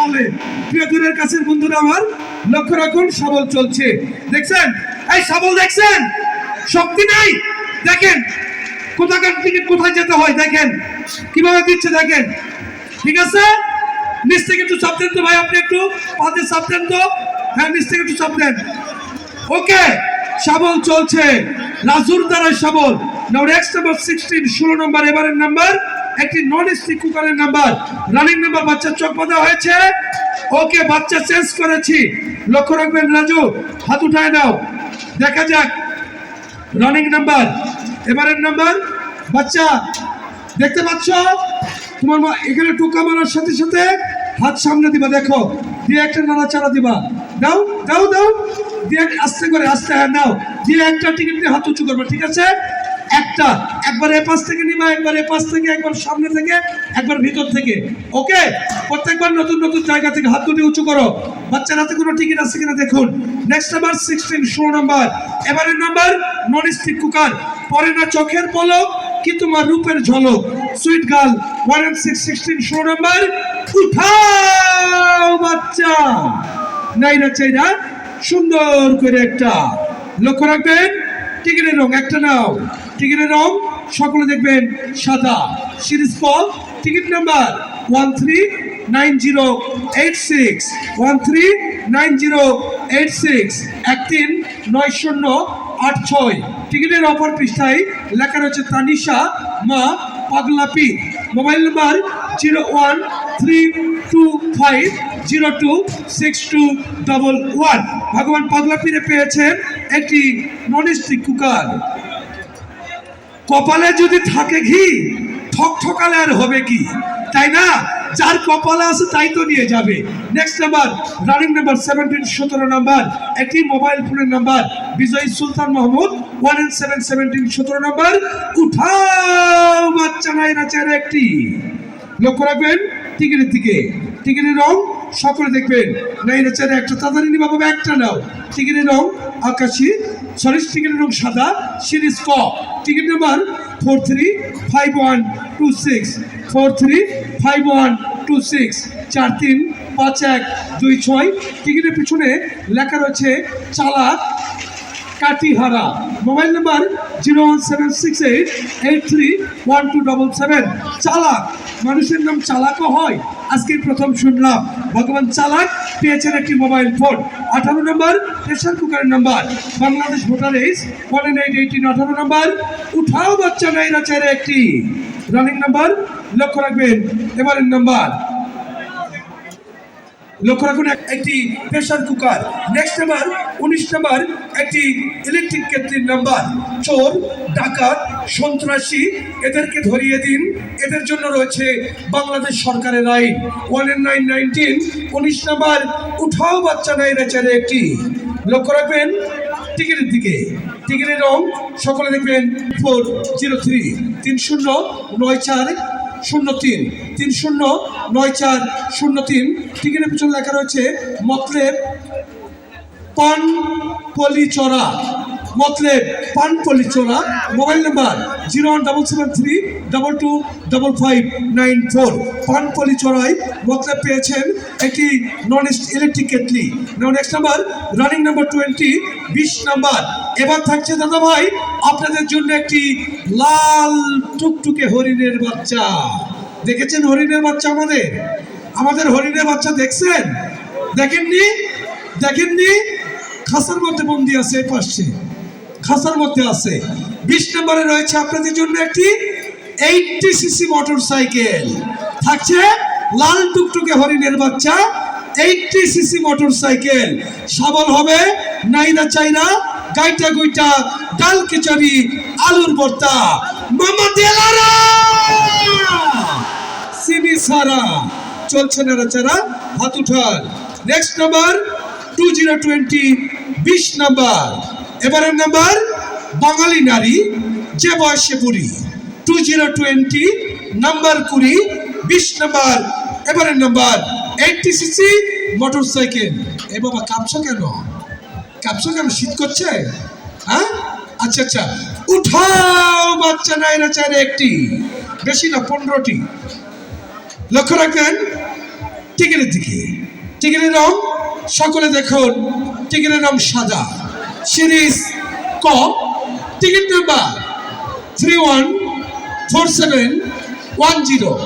বলে। প্রিয় দূরের কাছের বন্ধুরা আমার লক্ষ্য রাখুন, শাবল চলছে। দেখছেন এই শাবল, দেখছেন শক্তি নেই। দেখেন কোথাকার টিকিট কোথায় যেতে হয়, দেখেন কিভাবে দিচ্ছে, দেখেন। ঠিক আছে, নিচ থেকে একটু চাপ দেন তো ভাই, আপনি একটু পাতে চাপ দেন তো। হ্যাঁ, নিচ থেকে একটু চাপ দেন। ওকে, শাবল চলছে, রাজুর দ্বারা শাবল। নাও নেক্সট নাম্বার 16, 16 নম্বর এবারের নাম্বার, একটি নন স্টিক কুকারের নাম্বার। রানিং নাম্বার বাচ্চার চোখ বাঁধা হয়েছে। ওকে, বাচ্চা চেঞ্জ করেছি, লক্ষ্য রাখবেন। রাজু হাত উঠায় নাও, দেখা যাক রানিং নাম্বার এবারের নাম্বার। বাচ্চা দেখতে পাচ্ছ, তোমার এখানে টোকা মারার সাথে সাথে হাত সামনে দিবা, দেখো দিয়ে একটা নাড়াচাড়া দিবা। দাও দাও দাও, দিয়ে আস্তে করে, আস্তে, হ্যাঁ নাও, দিয়ে একটা টিকিট দিয়ে হাত উঁচু করবে। ঠিক আছে, একটা, একবার এ পাশ থেকে নিবা, একবার এ পাশ থেকে, একবার সামনে থেকে, একবার ভিতর থেকে। ওকে, প্রত্যেকবার নতুন নতুন জায়গা থেকে হাত দুটি উঁচু করো। বাচ্চার হাতে কোনো টিকিট আছে কিনা দেখুন। নেক্সট নাম্বার 16, 16 নম্বর এবারের নাম্বার, নন স্টিক কুকার। পরে না চোখের পলক কি তোমার রূপের ঝলক। সুইট গার্ল 1 and 6, 16, 16 নম্বর। উঠাও বাচ্চা, নাই না চাই না, সুন্দর করে একটা, লক্ষ্য রাখবেন। টিকিটের রং একটা নাও, টিকিটের রং সকলে দেখবেন সাদা। Series call, ticket number 139086, 139086, 139086। টিকিটের অপর পৃষ্ঠায় লেখা রয়েছে তানিশা মা পাগলাপি। Mobile number 01325026211। ভগবান পাগলাপিরে পেয়েছেন একটি নন স্টিক কুকার। কপালে যদি থাকে ঘি, ঠক ঠকালে আর হবে কি, তাই না? যার কপালে আছে তাই তো নিয়ে যাবে। Next number, running number 17, 17 number একটি মোবাইল ফোনের number. Bijoy Sultan Mahmud 1 and 7, 17, 17 number. উঠাও বাচ্চা, নাই না চেহারা একটি, লক্ষ্য রাখবেন টিকিটের দিকে। টিকিটের রং সকলে দেখবেন, নাই না চেহারা একটা, তাড়াতাড়ি নিবা বাবা, একটা নাও। টিকিটের রং আকাশি, সরি টিকিটের রং সাদা। সিরিজ ক, টিকিট নাম্বার 435126, 435126, 435126। টিকিটের পিছনে লেখা রয়েছে চালাক কাটিহারা। Mobile number 01768831277। চালাক, মানুষের নাম চালাকও হয়, আজকে প্রথম শুনলাম। ভগবান চালাক পেয়েছেন একটি মোবাইল ফোন। 18 নম্বর প্রেসার কুকারের number. Bangladesh voter age 1 and 8, 18, 18 number. উঠাও বাচ্চা, নাই না চেহারা একটি, রানিং নাম্বার, লক্ষ্য রাখবেন এবারের নাম্বার, লক্ষ্য রাখুন একটি pressure cooker. Next number 19 number একটি ইলেকট্রিক কেটলির নাম্বার। চোর, ডাকাত, সন্ত্রাসী এদেরকে ধরিয়ে দিন, এদের জন্য রয়েছে বাংলাদেশ সরকারের আইন 1 and 9, 19, 19 নাম্বার। উঠাও বাচ্চা, নাই না চেহারা একটি, লক্ষ্য রাখবেন টিকিটের দিকে। টিকিটের রং সকলে দেখবেন 403 309403, 309403। টিকিটের পিছনে লেখা রয়েছে মতলেব পানপলিচরা, মতলেব পানপলিচরা। Mobile number 01773225594। পানপলিচরায় মতলেব পেয়েছেন একটি non electric kettle. Next number, running number 20, 20 number. এবার থাকছে দাদা ভাই আপনাদের জন্য একটি লাল টুকটুকে হরিণের বাচ্চা। দেখেছেন হরিণের বাচ্চা? আমাদের হরিণের বাচ্চা দেখছেন? দেখেননি? দেখেননি? খাঁচার মধ্যে বন্দি আছে, পাশে খাঁচার মধ্যে আছে। 20 নম্বরে রয়েছে আপনাদের জন্য একটি 80cc মোটর সাইকেল। থাকছে লাল টুকটুকে হরিণের বাচ্চা, 80cc মোটর সাইকেল। শাবল হবে নাইনা চাইনা, গাইটা গুইটা, ডাল খিচুড়ি, আলুর ভর্তা, মামা দেলারা সিনি সারা। চলছে নাড়াচাড়া, হাত উঠান। নেক্সট নাম্বার 2020, 20 নাম্বার এবারের নাম্বার। বাঙালি নারী যে বয়সে বুড়ি, 2020 নাম্বার 20, 20 নাম্বার এবারের নাম্বার। 80cc motorcycle. এ বাবা কাঁপছো কেন? কাঁপছো কেন? শীত করছে? হ্যাঁ, আচ্ছা আচ্ছা। উঠাও বাচ্চা, নাই না চাইলে একটি, বেশি না 15টি, লক্ষ্য রাখবেন টিকিটের দিকে। টিকিটের রং সকলে দেখুন, টিকিটের রং সাদা। সিরিজ ক, টিকিট নাম্বার 314710,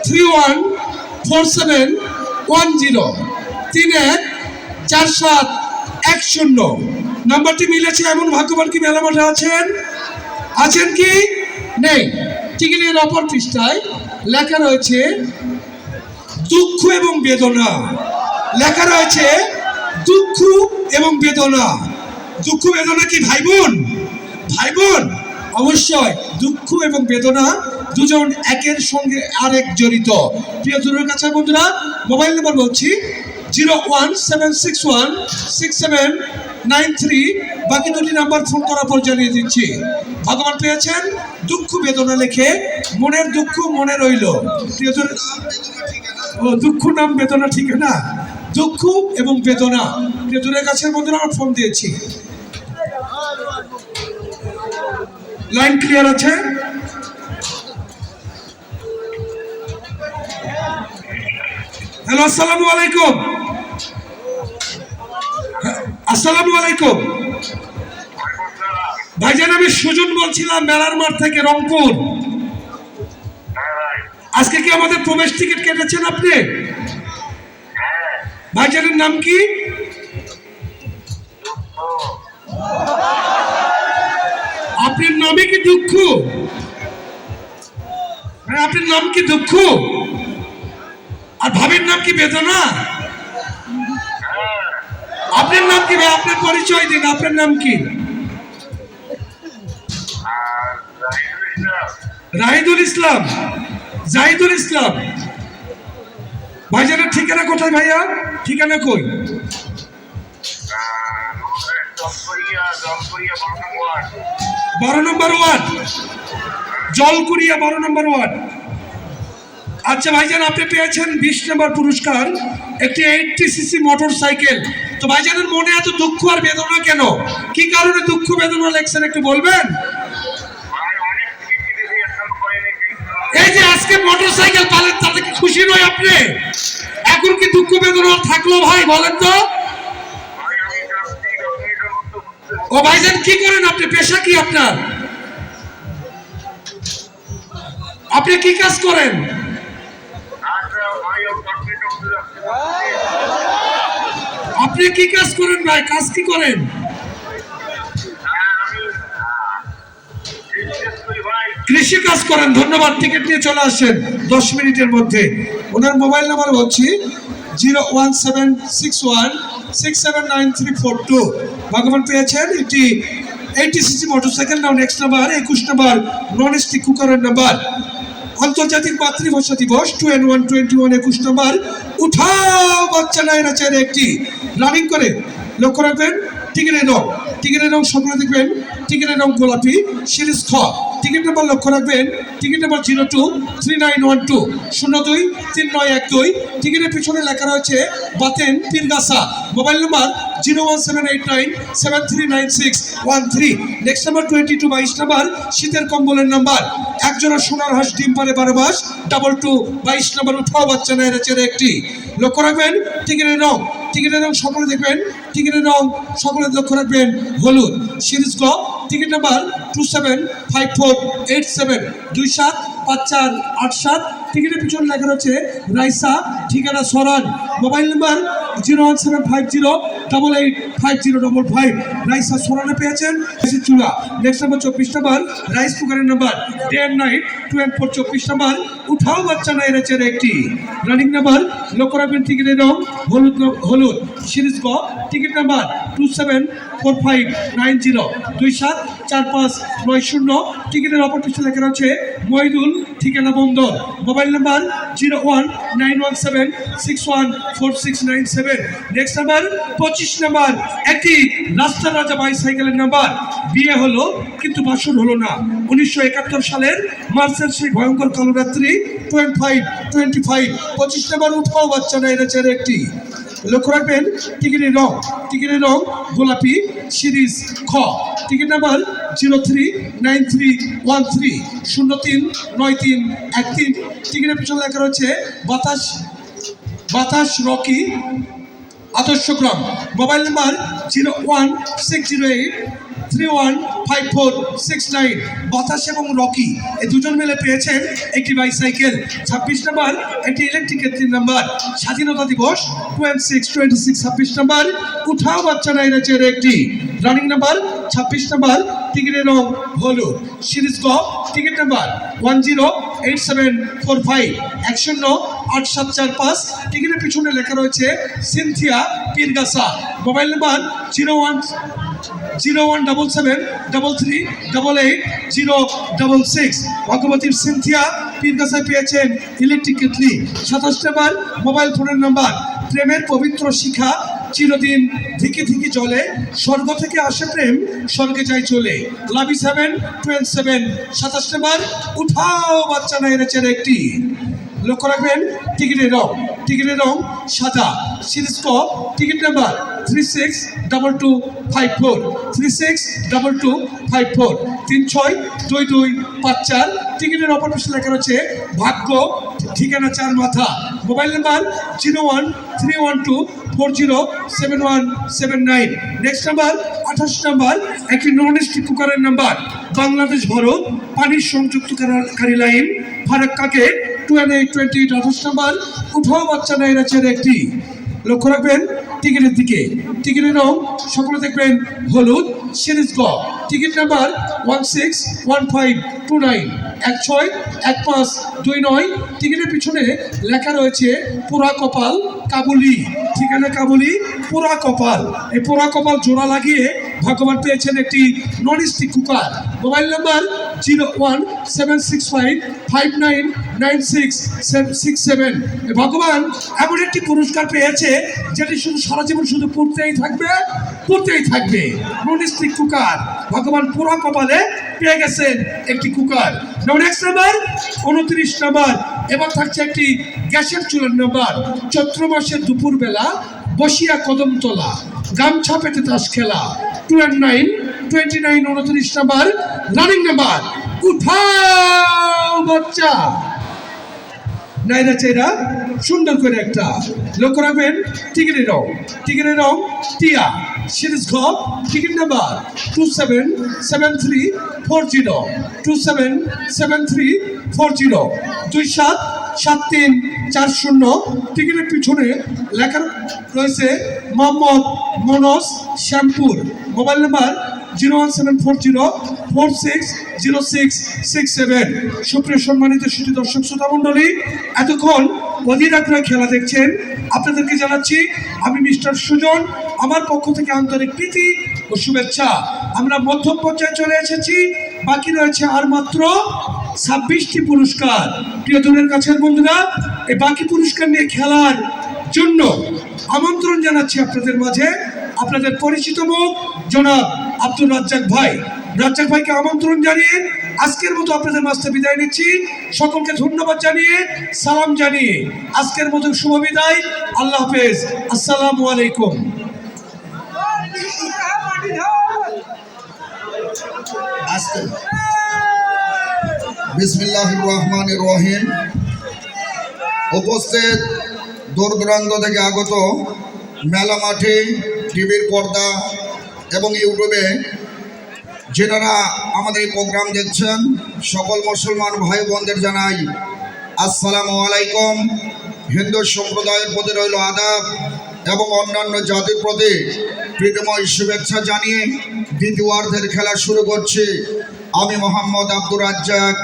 314710, 314710। নাম্বারটি মিলেছে এমন ভাগ্যবান কি মেলা মাঠে আছেন? আছেন কি নেই? টিকিটের অপর পৃষ্ঠায় লেখা রয়েছে দুঃখ এবং বেদনা। লেখা রয়েছে দুঃখ এবং বেদনা। দুঃখ বেদনা কি ভাই বোন? ভাই বোন অবশ্যই। দুঃখ এবং বেদনা দুজন একের সঙ্গে আরেক জড়িত। প্রিয় দূরের কাছে বন্ধুরা, মোবাইল নাম্বার বলছি 017616793। বাকি দুটি নাম্বার ফোন করার পর জানিয়ে দিচ্ছি। ভগবান পেয়েছেন দুঃখ বেদনা লেখে, মনের দুঃখ মনে রইল। প্রিয় দুঃখ নাম বেদনা ঠিকানা, দুঃখ এবং বেদনা। প্রিয় দূরের কাছে বন্ধুরা আমার ফোন দিয়েছি। লাইন ক্লিয়ার আছে? হ্যালো, আসসালামু আলাইকুম। আসসালামু আলাইকুম ভাইজান, আমি সুজন বলছিলাম মেলার মাঠ থেকে, রংপুর। আজকে কি আমাদের প্রবেশ টিকিট কেটেছেন আপনি? ভাইজানের নাম কি? আপনার নামে কি দুঃখ? আপনার নাম কি দুঃখ? আর ভাবির নাম কি বেদনা? আপনার নাম কি ভাই? আপনার পরিচয় দিন, আপনার নাম কি? রাহিদুল ইসলাম। জাহিদুল ইসলাম। ভাইজানের ঠিকানা কোথায় ভাইয়া? ঠিকানা কই? 12 নম্বর ওয়ার্ড, জলকুড়িয়া 12 নম্বর ওয়ার্ড। আচ্ছা ভাইজান, আপনি পেয়েছেন 20 নম্বর পুরস্কার, একটি 80cc মোটর সাইকেল। তো ভাইজানের মনে এত দুঃখ আর বেদনা কেন? কি কারণে দুঃখ বেদনা লেখছেন একটু বলবেন? এই যে আজকে মোটর সাইকেল পালেন, তাতে কি খুশি নয় আপনি? এখন কি দুঃখ বেদনা থাকলো ভাই বলেন তো? ও ভাইজান কি করেন আপনি? পেশা কি আপনার? আপনি কি কাজ করেন? আপনি কি কাজ করেন ভাই? কাজ কি করেন? কৃষি কাজ করেন। ধন্যবাদ। টিকিট নিয়ে চলে আসেন 10 মিনিটের মধ্যে। ওনার মোবাইল নাম্বার বলছি 01761679342। ভগবান পেয়েছেন একটি 80cc motorcycle. Now next number 21 number non stick কুকারের নাম্বার। আন্তর্জাতিক মাতৃভাষা দিবস 2N121 21 নাম্বার। উঠাও বাচ্চা নাইরা চেয়ারে একটি রানিং করে। লক্ষ্য রাখবেন টিকিটের রং। টিকিটের রং সকলে দেখবেন, টিকিটের রং গোলাপি। সিরিজ খ। টিকিট নাম্বার লক্ষ্য রাখবেন, টিকিট নাম্বার 023912 023912। টিকিটের পিছনে লেখা রয়েছে Baten Pirgachha. Mobile number 01789739613। Next number 22 22 number শীতের কম্বলের নাম্বার। একজোড়া সোনার হাঁস ডিম পারে 12 মাস। 22 22 নাম্বার উঠাও বাচ্চা নাইরা চেয়ারে একটি। লক্ষ্য রাখবেন টিকিটের রং। টিকিটের রং সকলে দেখবেন, টিকিটের রং সকলে লক্ষ্য রাখবেন হলুদ। সিরিজ ক। Ticket number 275487 275487। টিকিটের পিছনে লেখা রয়েছে রাইসা, ঠিকানা সরান। Mobile number 01750885055। রাইসা সরানে পেয়েছেন চুলা। নেক্সট নাম্বার 24 নাম্বার রাইস কুকারের number. Day and night 2N4 24 number উঠাও বাচ্চা নাইরা চেয়ারে একটি। রানিং নাম্বার লক্ষ্য রাখবেন, টিকিটের রং হলুদ হলুদ। সিরিজ ক। Ticket number 274590 274590। টিকিটের অপর পৃষ্ঠে লেখা রয়েছে মহিদুল, ঠিকানা বন্দর। Mobile number 01917614697। Next number 25 number একটি রাস্তার রাজা বাইসাইকেলের নাম্বার। বিয়ে হলো কিন্তু বাসর হলো না। 1971 সালের মার্চের সেই ভয়ঙ্কর কালো রাত্রি 25 25 নাম্বার উঠাও বাচ্চা নাইরা চেয়ারে একটি। লক্ষ্য রাখবেন টিকিটের রং। টিকিটের রং গোলাপি। সিরিজ খ। Ticket number 039313 039313। টিকিটের পিছনে লেখা রয়েছে বাতাস বাতাস রকি আদর্শগ্রাম, মোবাইল নাম্বার 01608315469। বাতাস এবং রকি এই দুজন মিলে পেয়েছেন একটি বাইসাইকেল। 26 নাম্বার একটি ইলেকট্রিকের 3 নাম্বার। স্বাধীনতা দিবস 26 26 নাম্বার উঠাও বাচ্চা নাইরাচের একটি রানিং নাম্বার। 26 নাম্বার টিকিটের রং হলুদ। সিরিজ গ টিকিট নাম্বার 108745 108745। টিকিটের পিছনে লেখা রয়েছে সিনথিয়া পীরগাছা। Mobile number 017733888066। ভগবতীর সিনথিয়া পীরগাছায় পেয়েছেন ইলেকট্রিক কেটলি। 27 নাম্বার মোবাইল ফোনের নাম্বার। প্রেমের পবিত্র শিখা চিরদিন ধিকি ধিকি জলে, স্বর্গ থেকে আসে প্রেম স্বর্গে যায় চলে। লাভি 727। 27 নাম্বার উঠাও বাচ্চা নাইরাচের একটি। লক্ষ্য রাখবেন টিকিটের রং সাদা। সিরিজ ক টিকিট নাম্বার 362254 362254 362254। টিকিটের অপর পাশে লেখা রয়েছে ভাগ্য, ঠিকানা চার মাথা। Mobile number 01312407179। Next number 28 number একটি নন স্টিক কুকারের নাম্বার। বাংলাদেশ ভারত পানির সংযুক্তকারী লাইন ফারাক্কাকে 2828। 28 নাম্বার উঠাও বাচ্চা নাইরাচের একটি। লক্ষ্য রাখবেন টিকিটের দিকে। টিকিটের রং সকলে দেখবেন হলুদ। সিরিজ গ টিকিট নাম্বার 161529 161529। টিকিটের পিছনে লেখা রয়েছে পোড়া কপাল কাবুলি, ঠিকানা কাবুলি পোড়া কপাল। এই পোড়া কপাল জোড়া লাগিয়ে ভগবান পেয়েছেন একটি non stick cooker. Mobile number 01765999667। ভগবান এমন একটি পুরস্কার পেয়েছে যেটি শুধু সারা জীবন শুধু পড়তেই থাকবে। নন স্টিক কুকার ভগবান পোড়া কপালে পেয়ে গেছেন একটি কুকার। Next number 29 number. এবার থাকছে একটি গ্যাসের চুলার নাম্বার। চৈত্র মাসের দুপুর বেলা বসিয়া কদম তোলা, গামছা পেতে তাস খেলা। 29 29 নাম্বার রানিং নাম্বার। উঠাও বাচ্চা নাইরাচেরা সুন্দর করে একটা। লক্ষ্য রাখবেন টিকিটের রং টিয়া। সিরিজ ঘ টিকিট নাম্বার 277340 277340 277340। টিকিটের পিছনে লেখা রয়েছে মোহাম্মদ মনোজ শ্যামপুর। Mobile number 01740460667। সুপ্রিয় সম্মানিত সুধী দর্শক শ্রোতা মণ্ডলী, এতক্ষণ অধীর আগ্রহে খেলা দেখছেন আপনাদেরকে জানাচ্ছি আমি মিস্টার সুজন, আমার পক্ষ থেকে আন্তরিক প্রীতি ও শুভেচ্ছা। আমরা মধ্যম পর্যায়ে চলে এসেছি। বাকি রয়েছে আর মাত্র 26টি পুরস্কার। প্রিয় দূরের কাছের বন্ধুরা, এই বাকি পুরস্কার নিয়ে খেলার জন্য আমন্ত্রণ জানাচ্ছি আপনাদের মাঝে আপনাদের পরিচিত মুখ জনাব আব্দুর রাজ্জাক ভাইকে আমন্ত্রণ জানিয়ে আজকের মতো আপনাদের মাঝে বিদায় নিচ্ছি। সকলকে ধন্যবাদ জানিয়ে সালাম জানিয়ে আজকের মতো শুভ বিদায়। আল্লাহ হাফেজ। আসসালামু আলাইকুম। বিসমিল্লাহির রহমানির রহিম। উপস্থিত দূর দূরান্ত থেকে আগত মেলা মাঠে, টিভির পর্দা এবং ইউটিউবে যারা আমাদের প্রোগ্রাম দেখছেন সকল মুসলমান ভাই বোনদের জানাই আসসালামু আলাইকুম। হিন্দু সম্প্রদায়ের প্রতি রইল আদাব এবং অন্যান্য জাতির প্রতি প্রীতিময় শুভেচ্ছা জানিয়ে দ্বিতীয়ার্ধের খেলা শুরু করছি। আমি মোহাম্মদ আব্দুর রাজ্জাক,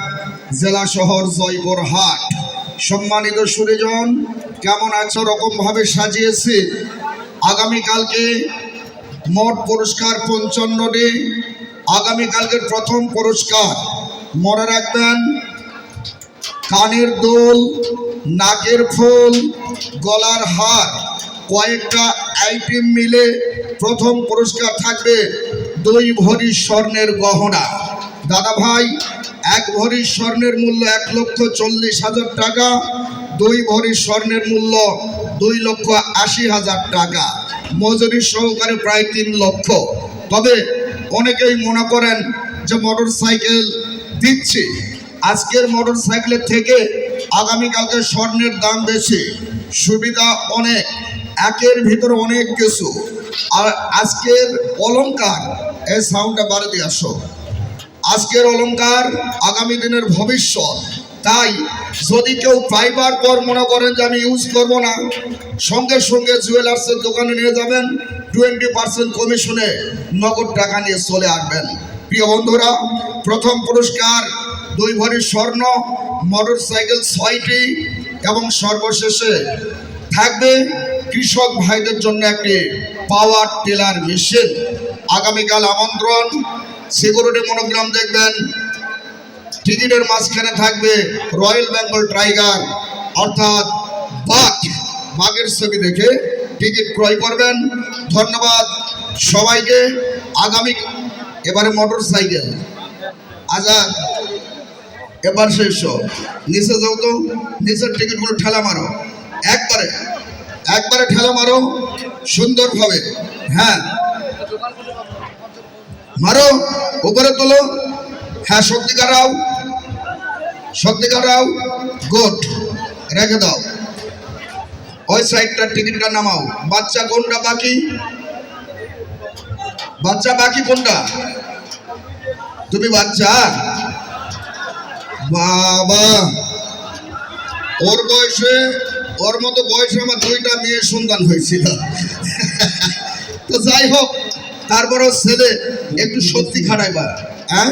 জেলা শহর জয়পুরহাট। সম্মানিত সুধীজন, কেমন আছো? রকমভাবে সাজিয়েছি। আগামীকালকে মোট পুরস্কার 55টি। আগামীকালকের প্রথম পুরস্কার মনে রাখবেন কানের দুল, নাকের ফুল, গলার হার, কয়েকটা আইটেম মিলে প্রথম পুরস্কার থাকবে 2 ভরি স্বর্ণের গহনা। দাদা ভাই, 1 ভরি স্বর্ণের মূল্য 1,40,000 টাকা। 2 ভরি স্বর্ণের মূল্য 2,80,000 টাকা, মজুরি সহকারে প্রায় 3 লক্ষ। তবে অনেকেই মনে করেন যে মোটর সাইকেল দিচ্ছি। আজকের মোটর সাইকেলের থেকে আগামীকালকে স্বর্ণের দাম বেশি, সুবিধা অনেক, একের ভিতরে অনেক কিছু। আর আজকের অলংকার, এই সাউন্ডটা বাড়ি দিয়ে আসো, আজকের অলংকার আগামী দিনের ভবিষ্যৎ। তাই যদি কেউ পাইবার পর মনে করেন যে আমি ইউজ করব না, সঙ্গে সঙ্গে জুয়েলার্সের দোকানে নিয়ে যাবেন, 20% কমিশনে নগদ টাকা নিয়ে চলে আসবেন। প্রিয় বন্ধুরা, প্রথম পুরস্কার 2 ভরি স্বর্ণ, মোটর সাইকেল 6টি এবং সর্বশেষে থাকবে কৃষক ভাইদের জন্য একটি পাওয়ার টিলার মেশিন। আগামীকাল আমন্ত্রণ, সিকিউরিটি মনোগ্রাম দেখবেন, টিকিটের মাঝখানে থাকবে রয়্যাল বেঙ্গল টাইগার অর্থাৎ বাঘের ছবি দেখে টিকিট ক্রয় করবেন। ধন্যবাদ সবাইকে। আগামী এবারে মোটর সাইকেল আজাদ, এবার শেষ, নিচে যাও তো, নিচের টিকিটগুলো ঠেলা মারো, একবারে ঠেলা মারো সুন্দরভাবে, হ্যাঁ মারো, উপরে তোলো, হ্যাঁ সত্যিকার রাও, গুড, রেখে দাও। ওই সাইডটার টিকিটটা নামাও। বাচ্চা কোনটা বাকি? বাচ্চা বাকি কোনটা? তুমি বাচ্চা? বাবা, ওর মতো বয়সে আমার 2টা মেয়ের সন্তান হয়েছিল। তো যাই হোক, তারপরেও ছেলে একটু সত্যি খাটাইবা, হ্যাঁ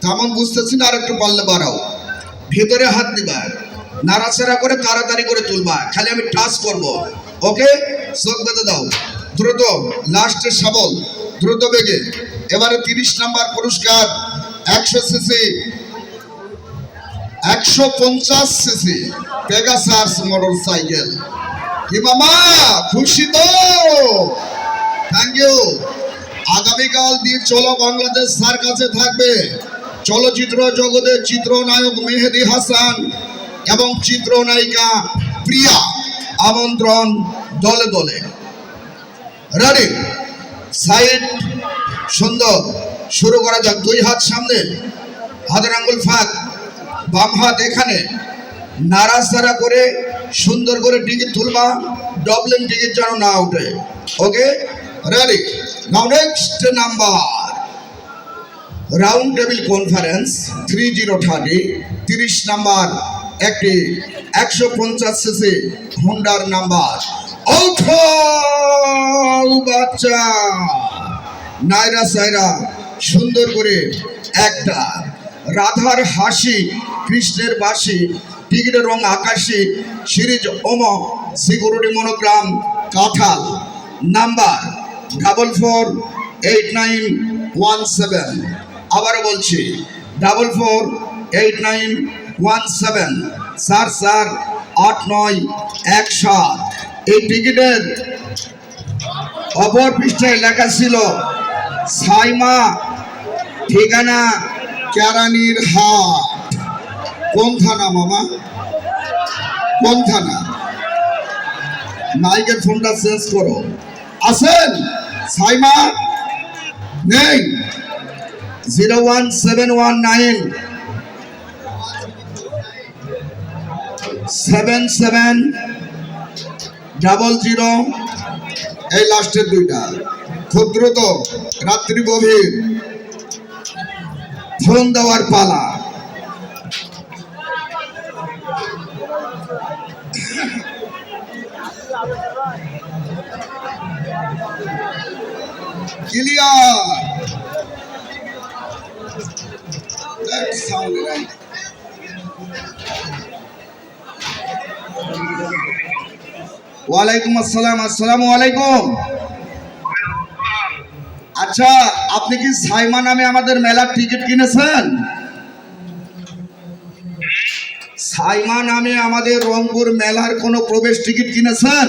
তেমন বুঝতেছি না, আর একটু পারলে বাড়াও, ভেতরে হাত দিবা, নাড়াচাড়া করে তাড়াতাড়ি করে তুলবা, খালি আমি টাচ করব। ওকে, চোখ বেঁধে দাও, দ্রুত, লাস্টে শাবল, দ্রুত বেগে। এবারে 30 নাম্বার পুরস্কার 100 CC 150 CC Pegasus motorcycle. কি মামা খুশি তো? Thank you. আগামীকাল দিয়ে চলো বাংলাদেশ স্যার কাছে থাকবে চলচ্চিত্র জগতের চিত্রনায়ক মেহেদী হাসান এবং চিত্রনায়িকা প্রিয়া। আমন্ত্রণ দলে দলে। রেডি, সাইড, সুন্দর, শুরু করা যাক। 2 হাত সামনে, হাতের আঙ্গুল ফাঁক, বাম হাত এখানে, নাড়াচাড়া করে সুন্দর করে টিকিট তুলবা, ডবলিং টিকিট যেন না উঠে। Okay, ready, now next number, round table conference 3030, 30 number একটি 150 সিসি হোন্ডার নাম্বার। বাচ্চা নাইরা সাইরা সুন্দর করে একটা, রাধার হাসি কৃষ্ণের বাসি, টিকিটের রং আকাশি, সিরিজ সিকিউরিটি মনোগ্রাম কাঁঠাল, নাম্বার 448917। আবারও বলছি 448917, 448917। এই টিকিটের অপর পৃষ্ঠায় লেখা ছিল সাইমা, ঠিকানা কেরানির হাট। কোন থানা মামা? কোন থানা? মাইকের ফোনটা চেঞ্জ করো। আছেন সাইমা? নেই? 01719 7700। এই লাস্টের 2টা খুব দ্রুত, রাত্রি গভীর, ফোন দেওয়ার পালা। ক্লিয়ার, ওয়ালাইকুম আসসালাম। আসসালামু আলাইকুম। আচ্ছা, আপনি কি সাইমা নামে আমাদের মেলার টিকিট কিনেছেন? সাইমা নামে আমাদের রংপুর মেলার কোনো প্রবেশ টিকিট কিনেছেন?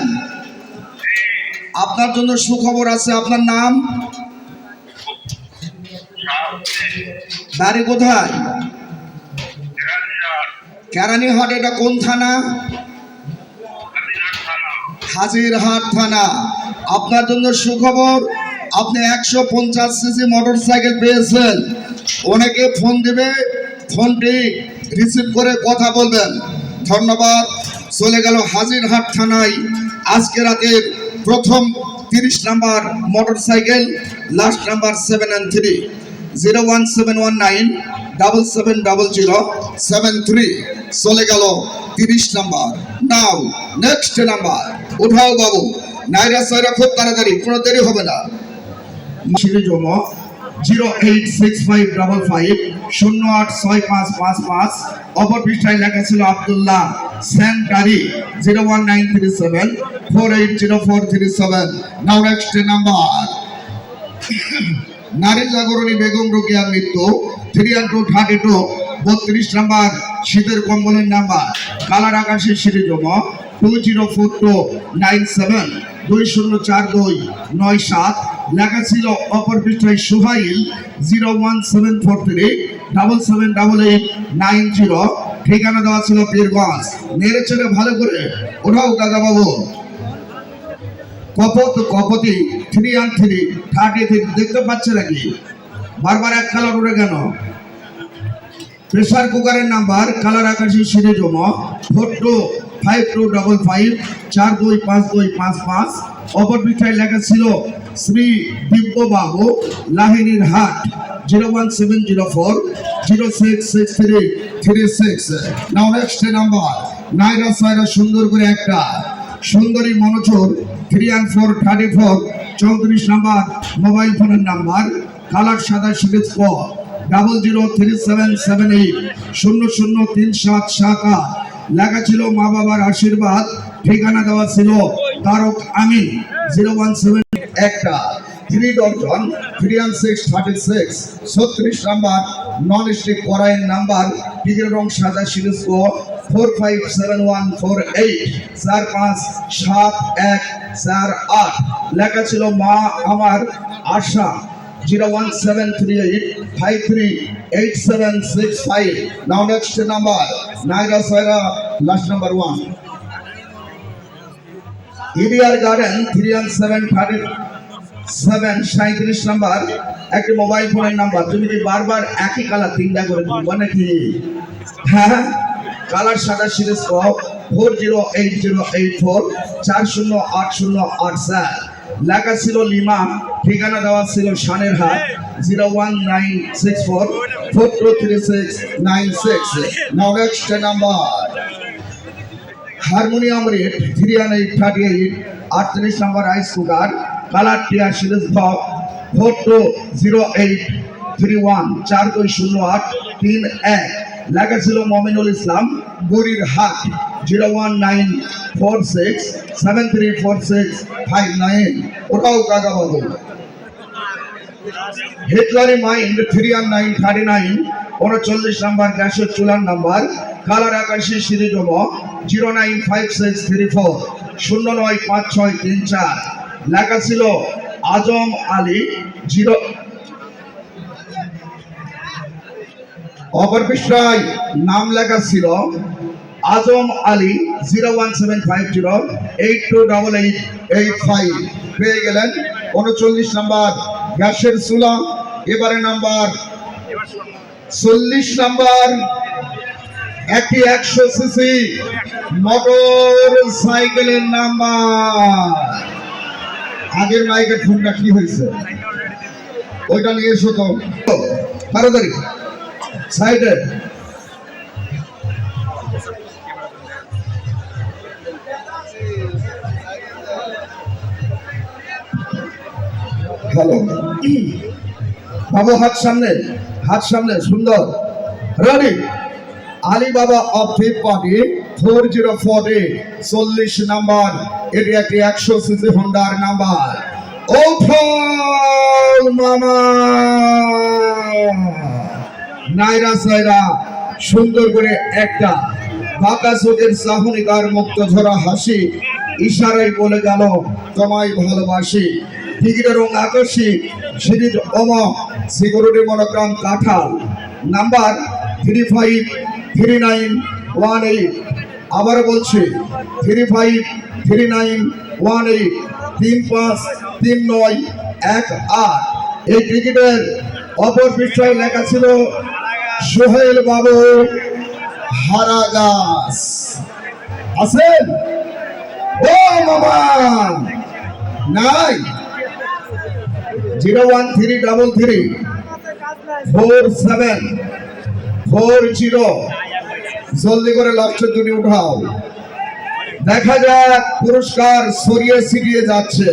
আপনার জন্য সুখবর আছে। আপনার নাম? বাড়ি কোথায়? কেরানীহাট। এটা কোন থানা? হাজিরহাট থানা। আপনার জন্য সুখবর, আপনি 150 সিসি মোটর সাইকেল পেয়েছেন। অনেকে ফোন দেবে, ফোনটি রিসিভ করে কথা বলবেন। ধন্যবাদ। চলে গেল হাজিরহাট থানায় আজকে রাতের প্রথম 30 নাম্বার মোটরসাইকেল, লাস্ট নাম্বার 793 01719 770073। চলে গেল 30 নাম্বার। নাও নেক্সট নাম্বার উঠাও বাবু। নাইরা সাইরা খুব তাড়াতাড়ি, কোনো দেরি হবে না। জমা 0865555086555। অপর পৃষ্ঠায় লেখা ছিল আব্দুল্লাহ সেন্টারি 01937480437। নাও নেক্সট নাম্বার। নারী জাগরণী বেগম রোকেয়ার মৃত্যু 332 32 নাম্বার শীতের কম্বলের নাম্বার। কালার আকাশের সিঁড়ি জমা 204297 204297। লেখা ছিল অপর পৃষ্ঠায় সুহাইল 01743778890। ঠিকানা দেওয়া ছিল পীরগঞ্জ। নেড়ে চেড়ে ভালো করে ওরাও কাকা বাবু। কপতি 313 দেখতে পাচ্ছে নাকি? বারবার এক কালার উড়ে কেন? প্রেসার কুকারের নাম্বার কালার আকাশী সিঁড়ি জমা 425255 অপর পৃষ্ঠায় লেখা ছিল শ্রী দিব্যবাবু লাহিনীর হাট 01704066336। নাও নেক্সট নাম্বার। নাইরা সাইরা সুন্দর করে একটা সুন্দরী মনোচর 31434 34 নাম্বার মোবাইল ফোনের নাম্বার। কালার সাদা সিরিজ ক 003778 লেখা ছিল মা বাবার আশীর্বাদ। ঠিকানা দেওয়া ছিল তারক আমিন 017 একটা 3 ডজন 31636 36 নাম্বার নন স্টিক কড়াইয়ের নাম্বার। টিকের রং সাদা সিরিজ ক 457148 457148। লেখা ছিল মা আমার আশা 01738538765। নাও next number. Naira Saira last number 1। EDR garden 31737 number একটি মোবাইল ফোনের নাম্বার। তুমি কি বারবার একই কালার তিনটা করে দিবা নাকি? হ্যাঁ, কালার সাদা সিরিজ ক 408084 408084। লেখা ছিল লিমা। ঠিকানা দেওয়া ছিল শানের হাট 01964423696। Now next number. Harmonium rate 338 38 number rice cooker colour টিয়া সিরিজ ভ 420831 420831। লেখা ছিল মমিনুল ইসলাম বুড়ির হাট 01946734659। ওটাও কাকা বাবু। হিটলারি মাইন্ড 31939 39 নাম্বার গ্যাসের চুলার নাম্বার। কালার আকাশী সিঁড়ি জমা 0956340 095634। লেখা ছিল আজম আলী 0। অপর পৃষ্ঠায় নাম লেখা ছিল আজম আলী 01750828885। পেয়ে গেলেন 39 নাম্বার গ্যাসের চুলা। এবারে নাম্বার 40 নাম্বার একটি 100 সিসি মোটর সাইকেলের নাম্বার। আগের মাইকের ফোনটা কি হয়েছে? ওইটা নিয়ে এসো তো তাড়াতাড়ি সাইডে। হ্যালো বাবু, হাত সামনে, হাত সামনে, সুন্দর। রেডি। আলিবাবা অফ ফিফ পার্টি 4040 40 নাম্বার। এটি একটি 100 সিসি হোন্ডার নাম্বার। ও মামা নাইরা সাইরা সুন্দর করে একটা বাঁকা চোখের চাহনিকার মুক্ত ঝরা হাসি ইশারায় বলে গেল তোমায় ভালোবাসি। টিকিটের রং আকাশী সিরিজ ওমা সিকিউরিটি মনোগ্রাম কাঁঠাল নাম্বার 353918। আবার বলছি 353918 353918। এই টিকিটের অপর পৃষ্ঠায় লেখা ছিল সোহেল বাবু হারাগাস আছেন? ও মামা নাই? 013334740 জলদি করে লাস্টের দুটি উঠাও। দেখা যাক পুরস্কার ছড়িয়ে ছিটিয়ে যাচ্ছে।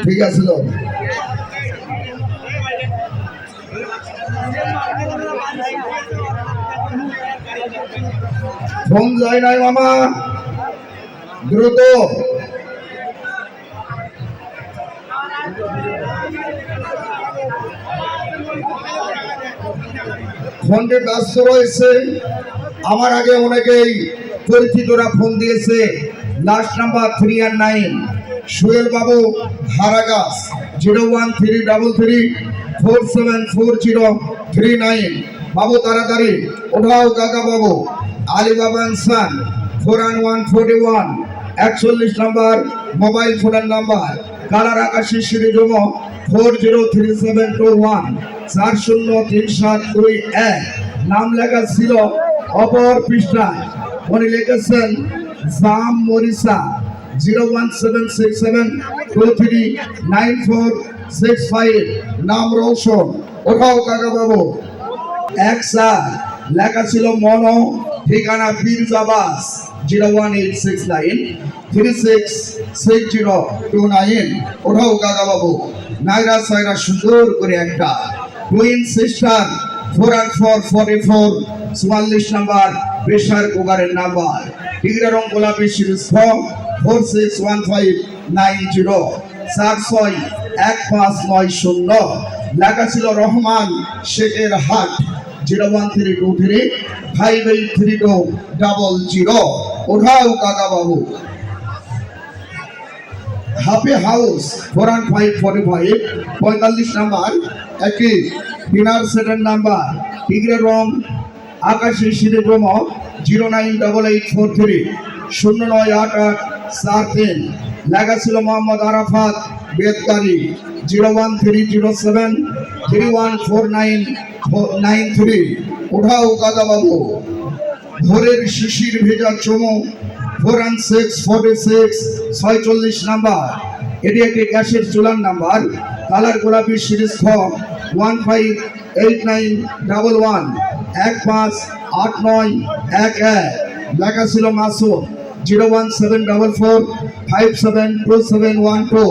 ঠিক আছে তো? ফোন যায় নাই মামা, দ্রুত। ফোনটি ব্যস্ত রয়েছে। আমার আগে অনেকেই পরিচিতরা ফোন দিয়েছে। লাস্ট নাম্বার 3 আর 9 সোহেল বাবু হারাগাস 01333474039 বাবু তাড়াতাড়ি ওঠাও কাকা বাবু। আলী বাবা ইনসান 41141 41 নাম্বার মোবাইল ফোনের নাম্বার কালার আকাশী সিঁড়িজম 403721 403721 নাম লেখা ছিল অপর পৃষ্ঠায়। উনি লিখেছেন জাম মরিসা 01767239465 নাম রৌশন। ওঠাও কাকা বাবু। 1 স্যার লেখা ছিল মনো, ঠিকানা পীরজাবাস 01869366029। ওঠাও কাকা বাবু। নাইরা সাইরা সুন্দর করে একটা টুইন সিস্টার 444 44 নাম্বার প্রেশার কুকারের নাম্বার টিগরা রং গোলাপি সিরিজ 461590 461590 লেখা ছিল রহমান শেখের হাট 01323583200। ওঠাও কাকা বাবু। হাফে হাউস 4545 45 নাম্বার একটি ডিনার সেটের নাম্বার টিগরা রং আকাশী সিঁড়িজম 0988843 098843 লেখা ছিল মোহাম্মদ আরাফাত বেদকারী 01307314993। ওঠাও কাকা বাবু। ভোরের শিশির ভেজা চমো 41646 46 নাম্বার এটি একটি গ্যাসের চুলার নাম্বার কালার গোলাপি সিরিজ 158911 158911 লেখা ছিল মাসুম 01744572712।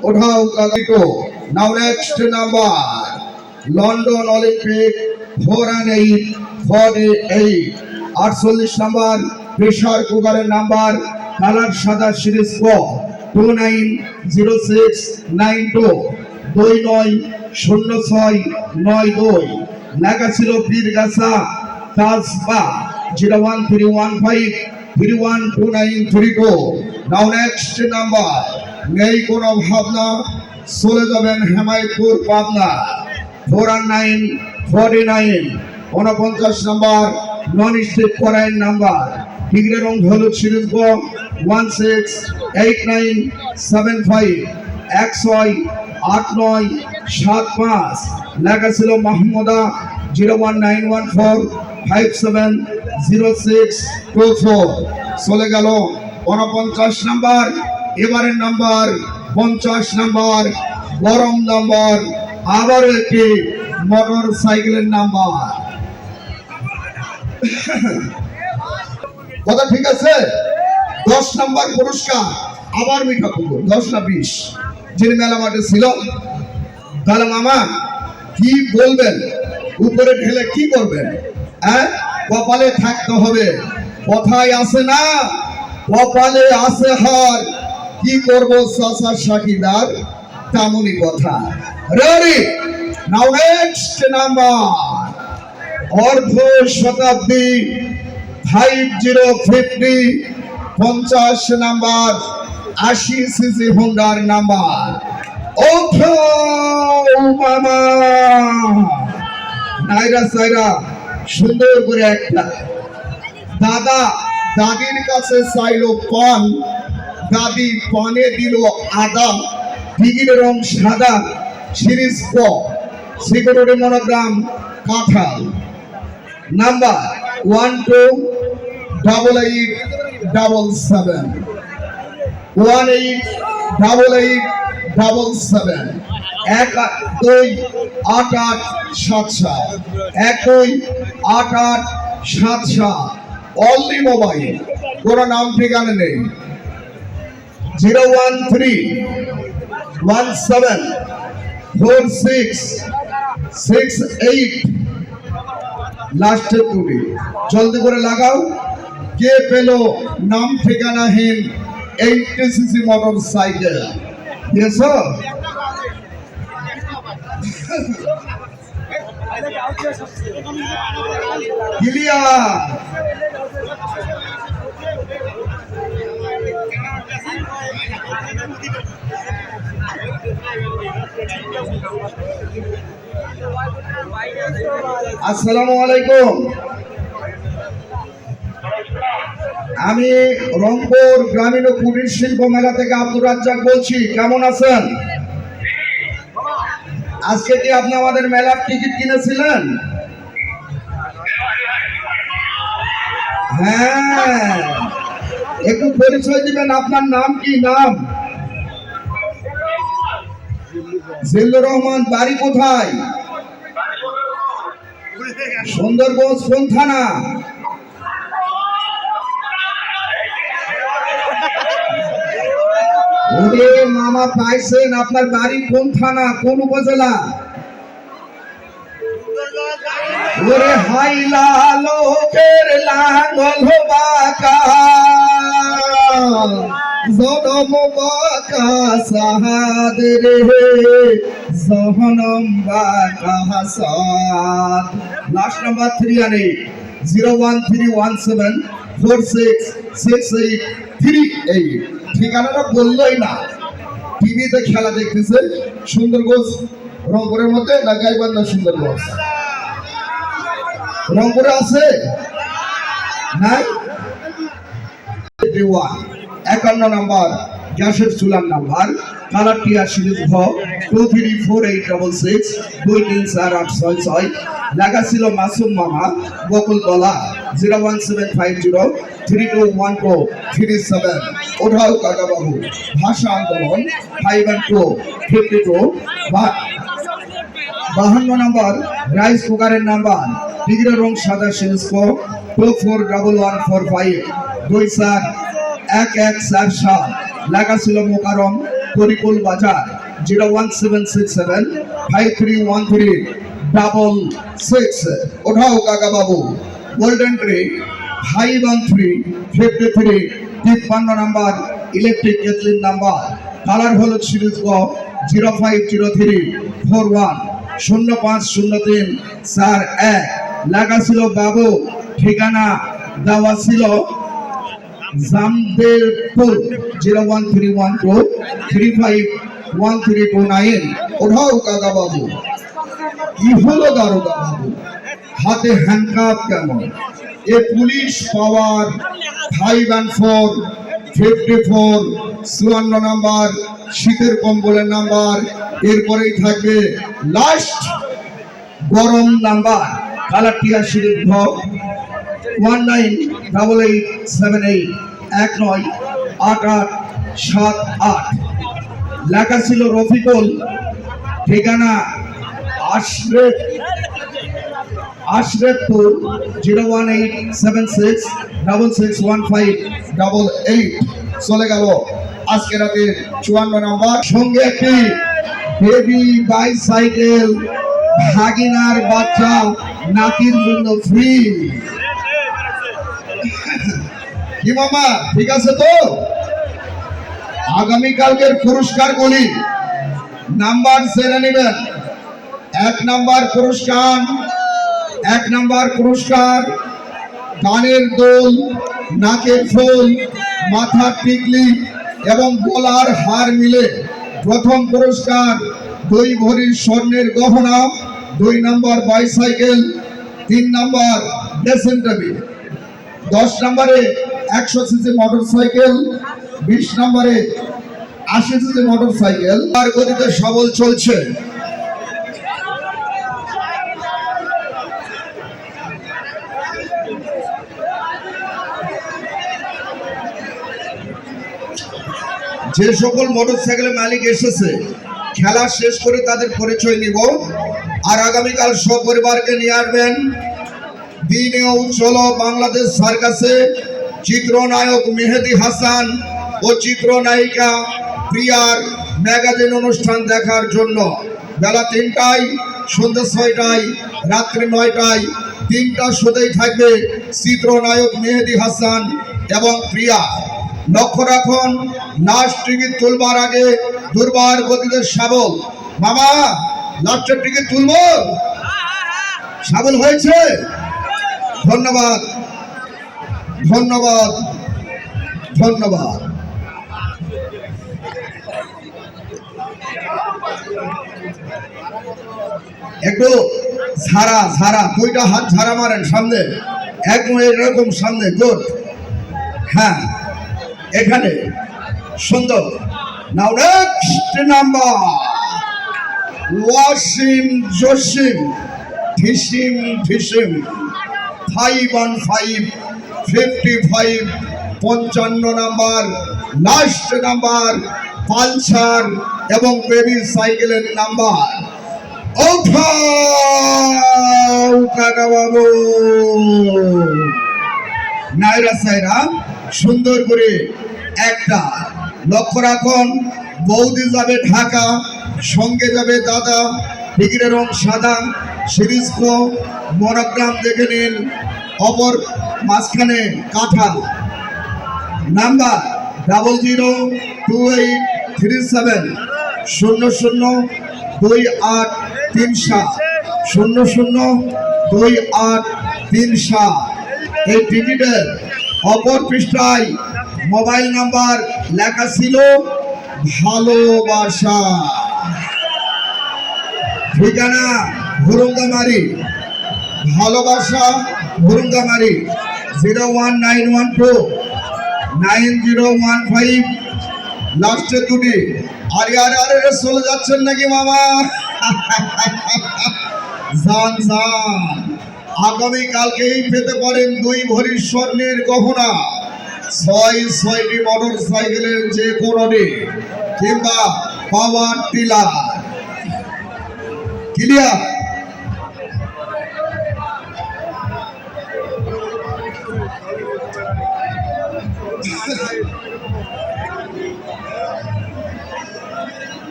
ওঠাও কাকা। Now next number London Olympic 448 48 number pressure কুকারের নাম্বার কালার সাদা সিরিজ 290692 290692 লেখা ছিল Pirgachha Tajba 01315312932। Now next number নেই কোনো ভাবনা, চলে যাবেন Hemayetpur Pabna 40949 49 number non stick করাইন নাম্বার টিগরা রং হলুদ সিরিজ 168975 168975 লেখা ছিল মাহমুদা 01914570624। চলে গেল 49 নাম্বার। এবারের নাম্বার 50 নাম্বার গরম নাম্বার আবার একটি মোটর সাইকেলের নাম্বার। কথা ঠিক আছে? 10 নাম্বার পুরস্কার আবার মিঠা কুকুর 10 না 20 যিনি মেলা মাঠে ছিল। তাহলে মামা কি বলবেন? উপরে ঢেলে কি করবেন? কপালে থাকতে হবে। কথায় আছে না কপালে আছে হার, কি করব চাচা সাকিদার তেমনই কথা। রেডি নাও নেক্সট নাম্বার অর্ধ শতাব্দী 5050 50 নাম্বার 80 সিসি হোন্ডার নাম্বার। ওঠো মামা। নাইরা সাইরা সুন্দর করে একটা দাদা দাদির কাছে চাইলো পান, দাদি পানে দিল আদা, ডিগির রং সাদা, সিরিজ ক, সিকিউরিটি মনোগ্রাম কাঁঠাল, নাম্বার 128877 188877 128877 অনলি মোবাইল, কোনো নাম ঠিকানা নেই। 013174668 লাস্টের টুবি জলদি করে লাগাও। কে পেল নাম ঠিকানাহীন 80cc মোটর সাইকেল? দিয়েছ? ক্লিয়ার। আসসালামু আলাইকুম। আমি রংপুর গ্রামীণ কুটির শিল্প মেলা থেকে আব্দুর রাজ্জাক বলছি। কেমন আছেন? আজকে কি আপনি আমাদের মেলার টিকিট কিনেছিলেন? হ্যাঁ, একটু পরিচয় দিবেন। আপনার নাম কি? নাম জিল্লুর রহমান। বাড়ি কোথায়? সুন্দরগঞ্জ। কোন থানা? ওরে মামা পাইছেন। আপনার বাড়ি কোন থানা, কোন উপজেলা? ওরে হাইলা লোকের লাঙ্গল বাঁকা, জনম বাঁকা সাহাদ রে, জনম বাঁকা সাদ। Last number 38 01317466838। ঠিকানাটা বললোই না। টিভিতে খেলা দেখতেছে। সুন্দরগঞ্জ রংপুরের মধ্যে না গাইবান্ধা? সুন্দরগঞ্জ রংপুরে আছে নাই? 51 নাম্বার গ্যাসের চুলার নাম্বার, কালার টিয়া সিরিজ ঘ 234866 234866। লেখা ছিল মাসুম মামা বকুলতলা। 01750321237। ওঠাও কাকা বাবু। ভাষা আন্দোলন 51252। 52 নাম্বার রাইস কুকারের নাম্বার, ডিগ্রির রং সাদা, সিরিজ ক 241145 241147। লেখা ছিল মোকারম তরিকুল বাজার। 01767531366। ওঠাও কাকা বাবু। Golden tree 51353। 53 নাম্বার ইলেকট্রিক কেটলির নাম্বার, কালার হলুদ, সিরিজ গ 0503 লেখা ছিল বাবু। ঠিকানা দেওয়া ছিল জামদেরপুর। 01312351329। ওঠাও কাকা বাবু। কি হলো দারোগা বাবু, হাতে হ্যান্ডকাপ কেন? এ পুলিশ পাওয়ার 51454। 54 নাম্বার শীতের কম্বলের নাম্বার। এরপরেই থাকবে লাস্ট গরম নাম্বার, কালার টিয়া সিরিজ ঘ 198878 198878। লেখা ছিল রফিকুল। ঠিকানা আশরেফপুর। 01876661588। চলে গেল আজকে রাতে 54 নাম্বার। সঙ্গে একটি বেবি বাইসাইকেল, ভাগিনার বাচ্চা, নাতির জন্য ফ্রি। কি মামা, ঠিক আছে তো? আগামীকালকের পুরস্কারগুলি নাম্বার সেরে নেবেন। 1 নাম্বার পুরস্কার কানের দোল, নাকের ফুল, মাথার টিকলি এবং গলার হার মিলে প্রথম পুরস্কার 2 ভরির স্বর্ণের গহনা। 2 number bicycle. 3 number dressing table. 10 নম্বরে 100 সিসি মোটরসাইকেল। 20 নম্বরে আসছে যে মোটর সাইকেল আর গতিতে সবল চলছে। যে সকল মোটরসাইকেলের মালিক এসেছে খেলা শেষ করে তাদের পরিচয় নিব, আর আগামীকাল সপরিবারকে নিয়ে আসবেন দিনে উজ্জ্বল বাংলাদেশ সার্কাসে চিত্রনায়ক মেহেদী হাসান ও চিত্রনায়িকা প্রিয়ার ম্যাগাজিন অনুষ্ঠান দেখার জন্য। বেলা 3টায়, সন্ধ্যা 6টায়, রাত্রি 9টায় 3টা শোতেই থাকবে চিত্রনায়ক মেহেদী হাসান এবং প্রিয়া। লক্ষ্য রাখুন, লাস্ট টিকিট তুলবার আগে দুর্বার গতিতে শাবল। মামা, লাস্টের টিকিট তুলবো? শাবল হয়েছে? ধন্যবাদ, ধন্যবাদ, ধন্যবাদ। একটু ঝাড়া ঝাড়া, 2টা হাত ঝাড়া মারেন সামনে, একদম এরকম সামনে, গুড। হ্যাঁ, এখানে সুন্দর। Now next number, Wasim Jasim, ঢিসিম ঢিসিম, 515 55 55 নাম্বার, লাস্ট নাম্বার পালসার এবং বেবি সাইকেলের নাম্বার। ওঠাও কাকা বাবু, নাইরা সাইরা সুন্দর করে একটা। লক্ষ্য রাখুন, বৌদি যাবে ঢাকা, সঙ্গে যাবে দাদা, টিকিটের রং সাদা, সিরিজ মনোগ্রাম দেখে নিন, অপর মাঝখানে কাঁঠাল। নাম্বার 002837 002837 002837। এই টিকিটের অপর পৃষ্ঠায় মোবাইল নাম্বার লেখা ছিল ভালোবাসা। ঠিকানা ভুরুঙ্গামারি, ভালোবাসা ভুরুঙ্গামারি, 01912 9015 লাস্টে 2টি। আরে আরে আরে চলে যাচ্ছেন নাকি মামা? জান জান, আগামীকালকেই পেতে পারেন 2 ভরি স্বর্ণের গহনা, 6টি মোটর সাইকেলের যে কোনটি কিংবা পাওয়ার টিলার। ক্লিয়ার?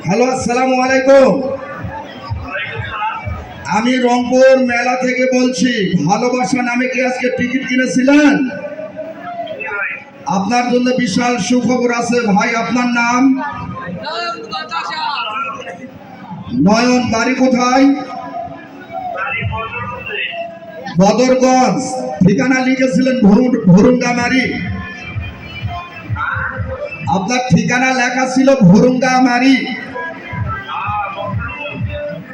হ্যালো, আসসালামু আলাইকুম। আমি রংপুর মেলা থেকে বলছি। ভালোবাসা নামে কি আজকে টিকিট কিনেছিলেন? আপনার জন্য বিশাল সুখবর আছে ভাই। আপনার নাম? নয়ন। বাড়ি কোথায়? বদরগঞ্জ। ঠিকানা লিখেছিলেন ভুরুঙ্গামারি। আপনার ঠিকানা লেখা ছিল ভুরুঙ্গামারি।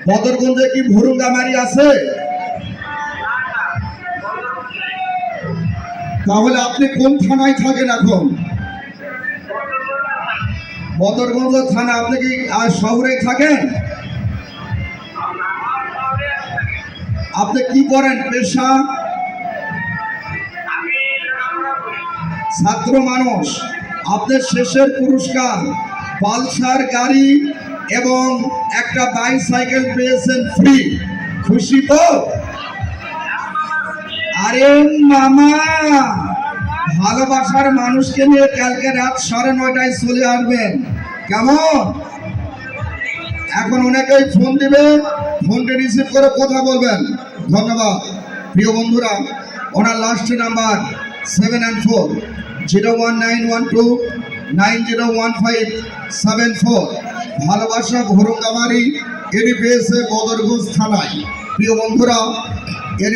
বদরগঞ্জে কি ভুরুঙ্গামারি আছে? তাহলে আপনি কোন থানায় থাকেন এখন? বদরগঞ্জ থানা। আপনি কি শহরে থাকেন? আপনি কি করেন পেশা? ছাত্র মানুষ। আপনার শেষের পুরস্কার পালসার গাড়ি এবং একটা বাইসাইকেল পেয়েছেন ফ্রি। খুশি তো? আরে মামা, ভালোবাসার মানুষকে নিয়ে কালকে রাত 9:30টায় চলে আসবেন, কেমন? এখন অনেকেই ফোন দিবে, ফোনটি রিসিভ করে কথা বলবেন। ধন্যবাদ। প্রিয় বন্ধুরা, ওনার লাস্ট নাম্বার 7 4 01912 901574। ভালোবাসা ভুরুঙ্গামারি, এটি পেয়েছে বদরগঞ্জ থানায়। প্রিয় বন্ধুরা,